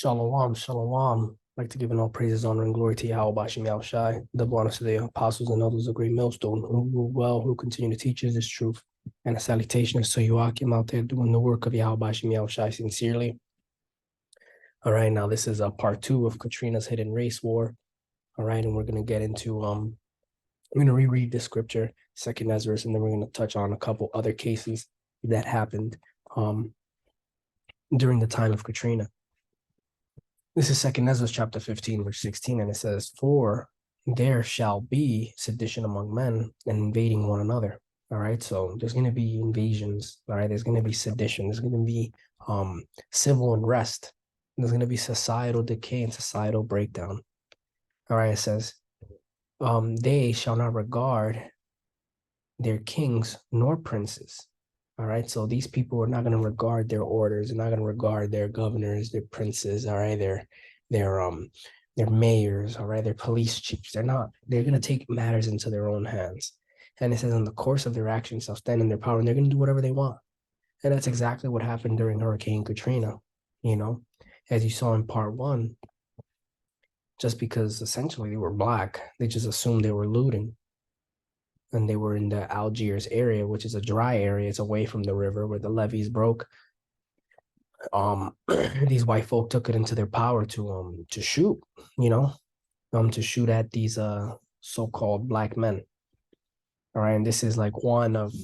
Shalom, shalom. I'd like to give an all praises, honor, and glory to Yahweh Bashim Yahushai, double honor to the apostles and elders of Great Millstone, who rule well, who continue to teach us this truth. And a salutation is to Joachim out there doing the work of Yahweh Bashim Yahushai sincerely. All right, now this is a part 2 of Katrina's hidden race war. All right, and we're going to get into, we're going to reread the scripture, 2nd Ezra, and then we're going to touch on a couple other cases that happened during the time of Katrina. This is 2nd Ezra chapter 15, verse 16, and it says, "For there shall be sedition among men and invading one another." All right, so there's going to be invasions. All right, there's going to be sedition. There's going to be civil unrest. There's going to be societal decay and societal breakdown. All right, it says, "They shall not regard their kings nor princes." All right, so these people are not going to regard their orders. They're not going to regard their governors, their princes. All right, their mayors. All right, their police chiefs. They're not. They're going to take matters into their own hands. And it says, "In the course of their actions, shall stand in their power, and they're going to do whatever they want." And that's exactly what happened during Hurricane Katrina. You know, as you saw in part 1, just because essentially they were black, they just assumed they were looting. And they were in the Algiers area, which is a dry area. It's away from the river where the levees broke. These white folk took it into their power to shoot, to shoot at these so-called black men. All right, and this is like one of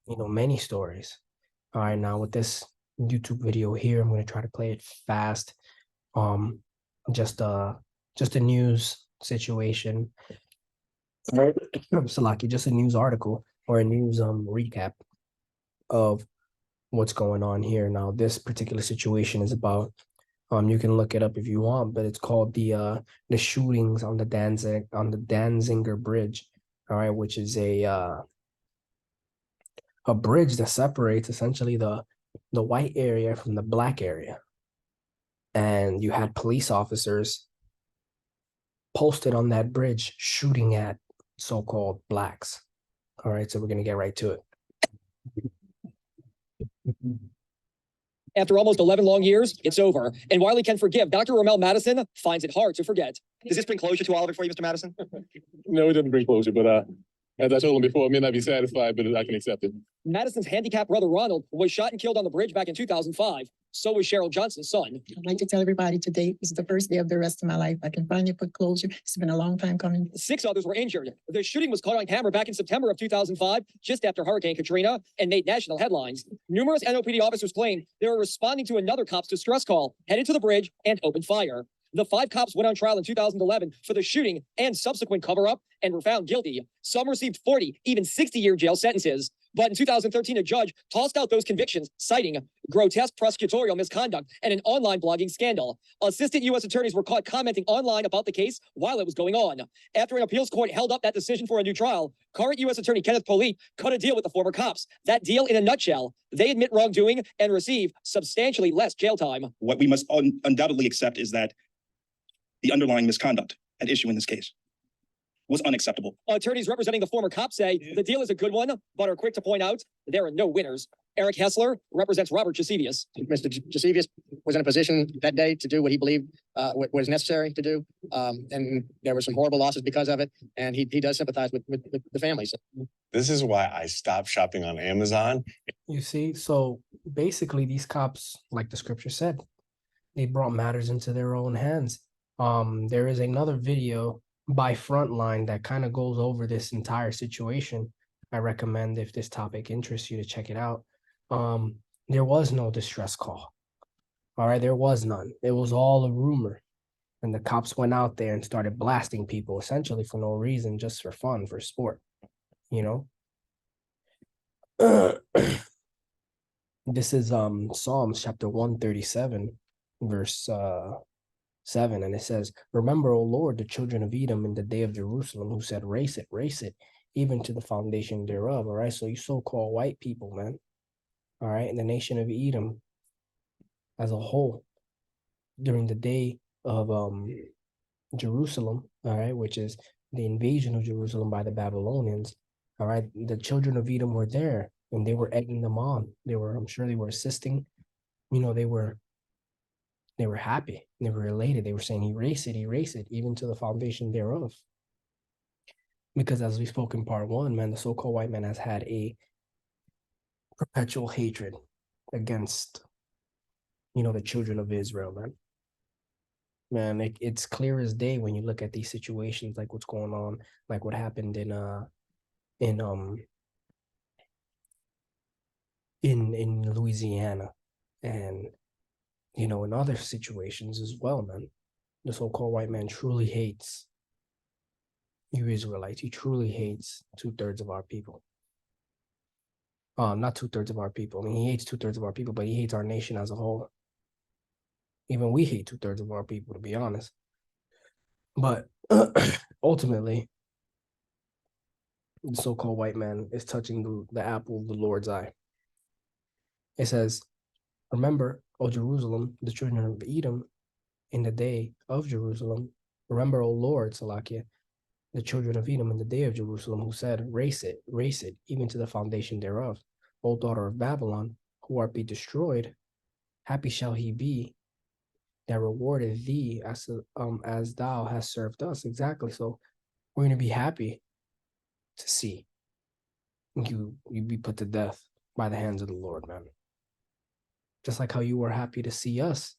many stories. All right, now with this YouTube video here, I'm going to try to play it fast. Just a news situation. Salaki, just a news article or a news recap of what's going on here. Now, this particular situation is about, you can look it up if you want, but it's called the shootings on the Danziger Bridge. All right, which is a bridge that separates essentially the white area from the black area. And you had police officers posted on that bridge shooting at so-called blacks. All right, so we're going to get right to it. After almost 11 long years, it's over. And while he can forgive, Dr. Rommel Madison finds it hard to forget. Does this bring closure to all of it for you, Mr. Madison? No, it doesn't bring closure, but as I told him before, I may not be satisfied, but I can accept it. Madison's handicapped brother Ronald was shot and killed on the bridge back in 2005. So was Cheryl Johnson's son. I'd like to tell everybody today is the first day of the rest of my life. I can finally put closure. It's been a long time coming. 6 others were injured. The shooting was caught on camera back in September of 2005, just after Hurricane Katrina, and made national headlines. Numerous NOPD officers claimed they were responding to another cop's distress call, headed to the bridge, and opened fire. The 5 cops went on trial in 2011 for the shooting and subsequent cover-up and were found guilty. Some received 40, even 60-year jail sentences. But in 2013, a judge tossed out those convictions, citing grotesque prosecutorial misconduct and an online blogging scandal. Assistant U.S. attorneys were caught commenting online about the case while it was going on. After an appeals court held up that decision for a new trial, current U.S. Attorney Kenneth Polite cut a deal with the former cops. That deal, in a nutshell, they admit wrongdoing and receive substantially less jail time. What we must undoubtedly accept is that the underlying misconduct at issue in this case was unacceptable. Attorneys representing the former cops say the deal is a good one, but are quick to point out there are no winners. Eric Hessler represents Robert Gisevius. Mr. Gisevius was in a position that day to do what he believed was necessary to do, and there were some horrible losses because of it, and he does sympathize with the families. This is why I stopped shopping on Amazon. You see, so basically these cops, like the scripture said, they brought matters into their own hands. There is another video by Frontline that kind of goes over this entire situation. I recommend, if this topic interests you, to check it out. There was no distress call. All right, there was none. It was all a rumor. And the cops went out there and started blasting people, essentially for no reason, just for fun, for sport, This is Psalms chapter 137, verse 7, and it says, "Remember, O Lord, the children of Edom in the day of Jerusalem, who said, race it, even to the foundation thereof." All right, so you so-called white people, man. All right, and the nation of Edom as a whole, during the day of Jerusalem, all right, which is the invasion of Jerusalem by the Babylonians. All right, the children of Edom were there, and they were egging them on. I'm sure they were assisting. They were They were happy. They were elated. They were saying, erase it, even to the foundation thereof. Because as we spoke in part one, man, the so-called white man has had a perpetual hatred against, the children of Israel, man. Man, it's clear as day when you look at these situations, like what's going on, like what happened in Louisiana, and in other situations as well, man. The so-called white man truly hates you Israelites. He truly hates 2/3 of our people. Not 2/3 of our people. I mean, he hates 2/3 of our people, but he hates our nation as a whole. Even we hate 2/3 of our people, to be honest. But ultimately, the so-called white man is touching the apple of the Lord's eye. It says, remember, O Jerusalem, the children of Edom, in the day of Jerusalem. Remember, O Lord, Salakia, the children of Edom in the day of Jerusalem, who said, race it, even to the foundation thereof. O daughter of Babylon, who art be destroyed, happy shall he be that rewarded thee as thou hast served us. Exactly. So we're going to be happy to see you be put to death by the hands of the Lord, man. Just like how you were happy to see us,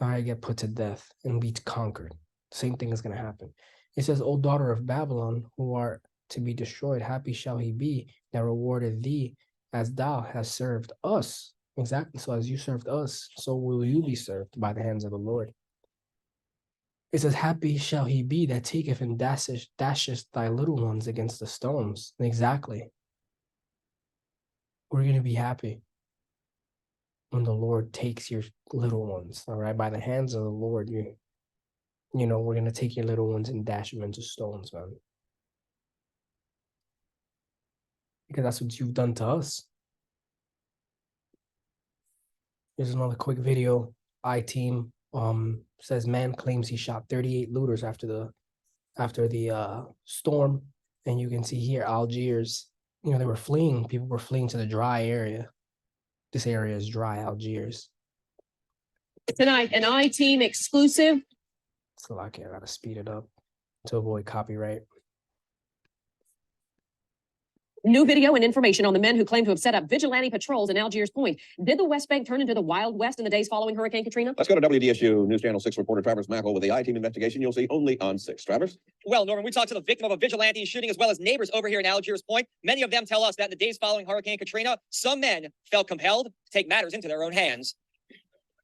get put to death and be conquered. Same thing is going to happen. It says, O daughter of Babylon, who art to be destroyed, happy shall he be that rewarded thee as thou hast served us. Exactly. So as you served us, so will you be served by the hands of the Lord. It says, happy shall he be that taketh and dasheth thy little ones against the stones. Exactly. We're going to be happy when the Lord takes your little ones, all right? By the hands of the Lord, we're going to take your little ones and dash them into stones, man. Because that's what you've done to us. Here's another quick video. I-Team says man claims he shot 38 looters after the storm. And you can see here, Algiers, they were fleeing. People were fleeing to the dry area. This area is dry, Algiers. Tonight, an I-Team exclusive. So I gotta speed it up to avoid copyright. New video and information on the men who claim to have set up vigilante patrols in Algiers Point. Did the West Bank turn into the Wild West in the days following Hurricane Katrina? Let's go to WDSU News Channel 6 reporter Travers Mackel with the I-Team investigation you'll see only on 6. Travers? Well, Norman, we talked to the victim of a vigilante shooting as well as neighbors over here in Algiers Point. Many of them tell us that in the days following Hurricane Katrina, some men felt compelled to take matters into their own hands.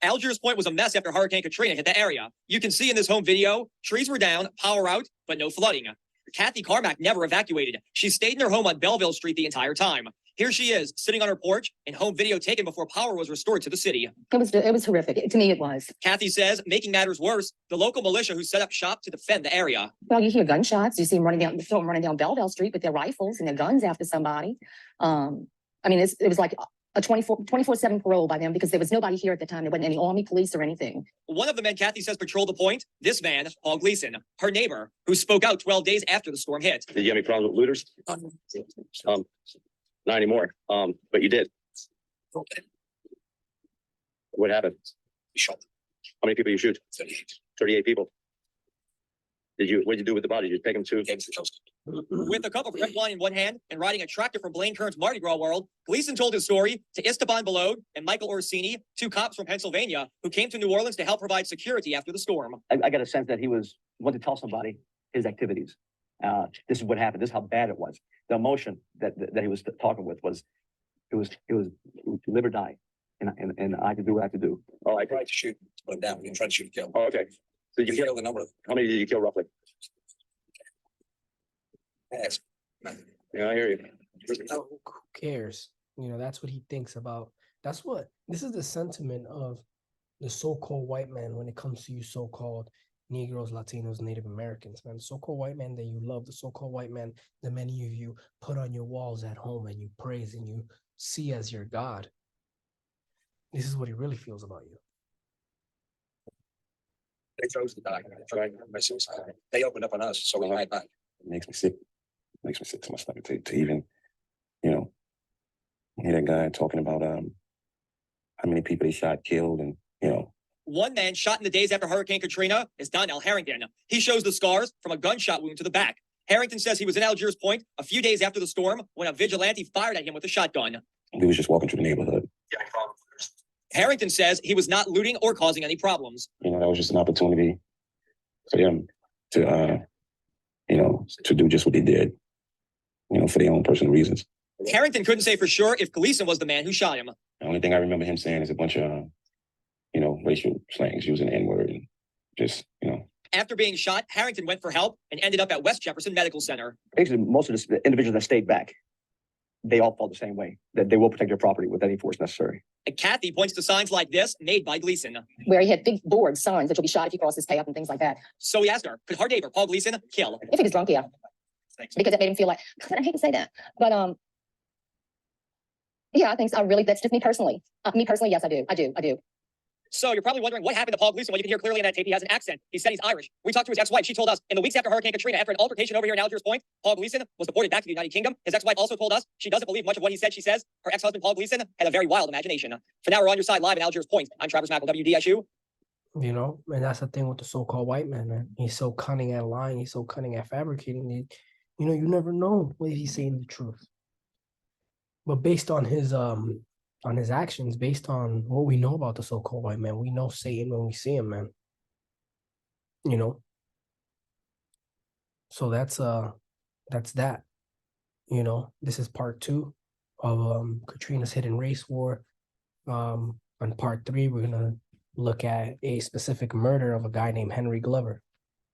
Algiers Point was a mess after Hurricane Katrina hit the area. You can see in this home video, trees were down, power out, but no flooding. Kathy Carmack never evacuated. She stayed in her home on Belleville Street the entire time. Here she is, sitting on her porch, in home video taken before power was restored to the city. It was horrific. To me, it was. Kathy says, making matters worse, the local militia who set up shop to defend the area. Well, you hear gunshots. You see them running down Belleville Street with their rifles and their guns after somebody. I mean, it was like a 24/7 parole by them because there was nobody here at the time. There wasn't any army, police, or anything. One of the men Kathy says patrolled the point, this man, Paul Gleason, her neighbor, who spoke out 12 days after the storm hit. Did you have any problems with looters? Not anymore. But you did. What happened? We shot them. How many people you shoot? 38. 38 people. What did you do with the body? Did you take them to? Games the coast. With a cup of red wine in one hand and riding a tractor from Blaine Kern's Mardi Gras world, Gleason told his story to Esteban Belode and Michael Orsini, 2 cops from Pennsylvania who came to New Orleans to help provide security after the storm. I got a sense that he wanted to tell somebody his activities. This is what happened. This is how bad it was. The emotion that he was talking with was, it was live or die. And I could do what I have to do. Oh, I Tried to shoot, put him down. We didn't try to shoot and kill. Oh, okay. So did you Kill the number of how many did you kill roughly? ass. Yeah, I hear you. Who cares? That's what he thinks about. This is the sentiment of the so-called white man when it comes to you so-called Negroes, Latinos, Native Americans, man. The so-called white man that you love, the so-called white man that many of you put on your walls at home and you praise and you see as your God. This is what he really feels about you. They chose to die. By suicide. They opened up on us, so we might not. It makes me sick. Makes me sick to my stomach to even, hear that guy talking about how many people he shot, killed, and One man shot in the days after Hurricane Katrina is Donnell Harrington. He shows the scars from a gunshot wound to the back. Harrington says he was in Algiers Point a few days after the storm when a vigilante fired at him with a shotgun. We was just walking through the neighborhood. Harrington says he was not looting or causing any problems. You know, that was just an opportunity for them to, to do just what they did, for their own personal reasons. Harrington couldn't say for sure if Gleason was the man who shot him. The only thing I remember him saying is a bunch of, racial slangs, using the N-word and just, After being shot, Harrington went for help and ended up at West Jefferson Medical Center. Basically, most of the individuals that stayed back, they all felt the same way, that they will protect their property with any force necessary. And Kathy points to signs like this made by Gleason. Where he had big board signs that you'll be shot if you cross his path and things like that. So we asked her, could hard neighbor Paul Gleason kill? If he was drunk, yeah. Because it made him feel like, I hate to say that, but yeah, I think so. That's just me personally. Yes, I do. So you're probably wondering what happened to Paul Gleason. Well, you can hear clearly in that tape he has an accent. He said he's Irish. We talked to his ex-wife. She told us in the weeks after Hurricane Katrina, after an altercation over here in Algiers Point, Paul Gleason was deported back to the United Kingdom. His ex-wife also told us she doesn't believe much of what he said. She says her ex-husband Paul Gleason had a very wild imagination. For now, we're on your side live in Algiers Point. I'm Travis Mackle, WDSU. And that's the thing with the so-called white man. He's so cunning at lying. He's so cunning at fabricating. You never know if he's saying the truth. But based on his actions, based on what we know about the so-called white man, we know Satan when we see him, man. So that's that. This is part 2 of Katrina's hidden race war. On part 3, we're gonna look at a specific murder of a guy named Henry Glover,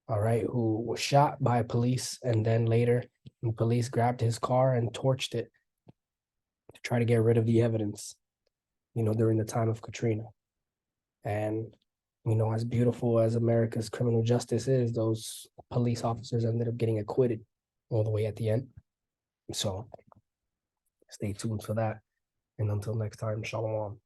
all right, who was shot by police, and then later the police grabbed his car and torched it to try to get rid of the evidence, during the time of Katrina. And, as beautiful as America's criminal justice is, those police officers ended up getting acquitted all the way at the end. So stay tuned for that. And until next time, shalom.